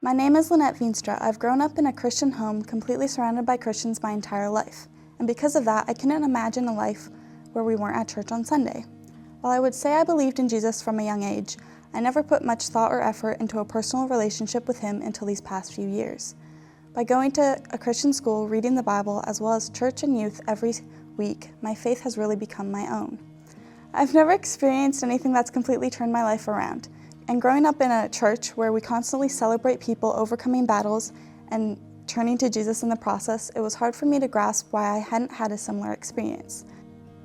My name is Lynnette Veenstra. I've grown up in a Christian home, completely surrounded by Christians my entire life. And because of that, I couldn't imagine a life where we weren't at church on Sunday. While I would say I believed in Jesus from a young age, I never put much thought or effort into a personal relationship with him until these past few years. By going to a Christian school, reading the Bible, as well as church and youth every week, my faith has really become my own. I've never experienced anything that's completely turned my life around. And growing up in a church where we constantly celebrate people overcoming battles and turning to Jesus in the process, it was hard for me to grasp why I hadn't had a similar experience.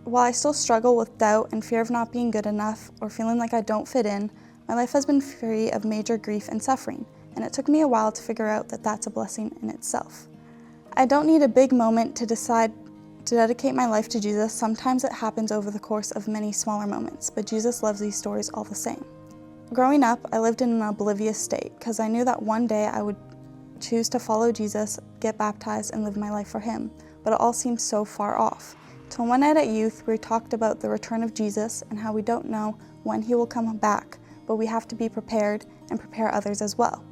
While I still struggle with doubt and fear of not being good enough or feeling like I don't fit in, my life has been free of major grief and suffering, and it took me a while to figure out that that's a blessing in itself. I don't need a big moment to decide to dedicate my life to Jesus. Sometimes it happens over the course of many smaller moments, but Jesus loves these stories all the same. Growing up, I lived in an oblivious state because I knew that one day I would choose to follow Jesus, get baptized, and live my life for him, but it all seemed so far off. Till one night at youth, we talked about the return of Jesus and how we don't know when he will come back, but we have to be prepared and prepare others as well.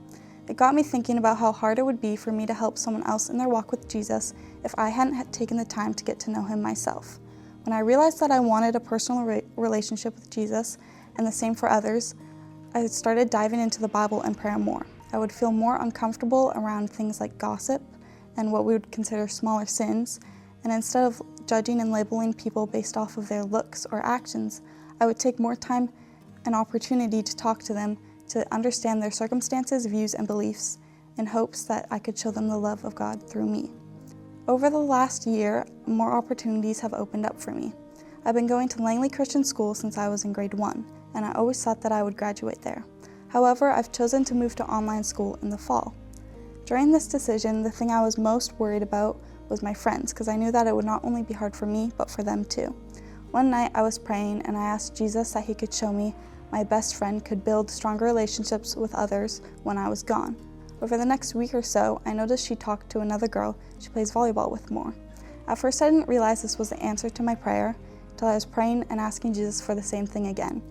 It got me thinking about how hard it would be for me to help someone else in their walk with Jesus if I hadn't taken the time to get to know him myself. When I realized that I wanted a personal relationship with Jesus and the same for others, I started diving into the Bible and prayer more. I would feel more uncomfortable around things like gossip and what we would consider smaller sins, and instead of judging and labeling people based off of their looks or actions, I would take more time and opportunity to talk to them to understand their circumstances, views, and beliefs in hopes that I could show them the love of God through me. Over the last year, more opportunities have opened up for me. I've been going to Langley Christian School since I was in grade 1, and I always thought that I would graduate there. However, I've chosen to move to online school in the fall. During this decision, the thing I was most worried about was my friends, because I knew that it would not only be hard for me, but for them too. One night I was praying and I asked Jesus that he could show me my best friend could build stronger relationships with others when I was gone. Over the next week or so, I noticed she talked to another girl she plays volleyball with more. At first I didn't realize this was the answer to my prayer, until I was praying and asking Jesus for the same thing again.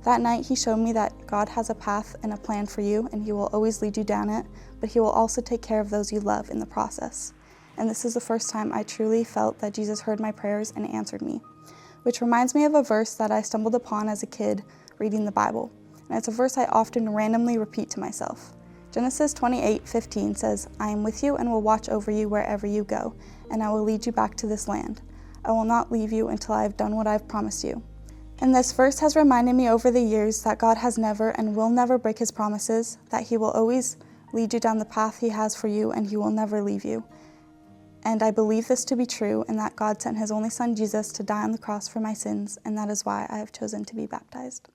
That night he showed me that God has a path and a plan for you, and he will always lead you down it, but he will also take care of those you love in the process. And this is the first time I truly felt that Jesus heard my prayers and answered me. Which reminds me of a verse that I stumbled upon as a kid reading the Bible. And it's a verse I often randomly repeat to myself. Genesis 28:15 says, "I am with you and will watch over you wherever you go, and I will lead you back to this land. I will not leave you until I have done what I have promised you." And this verse has reminded me over the years that God has never and will never break his promises, that he will always lead you down the path he has for you, and he will never leave you. And I believe this to be true, and that God sent his only son Jesus to die on the cross for my sins, and that is why I have chosen to be baptized.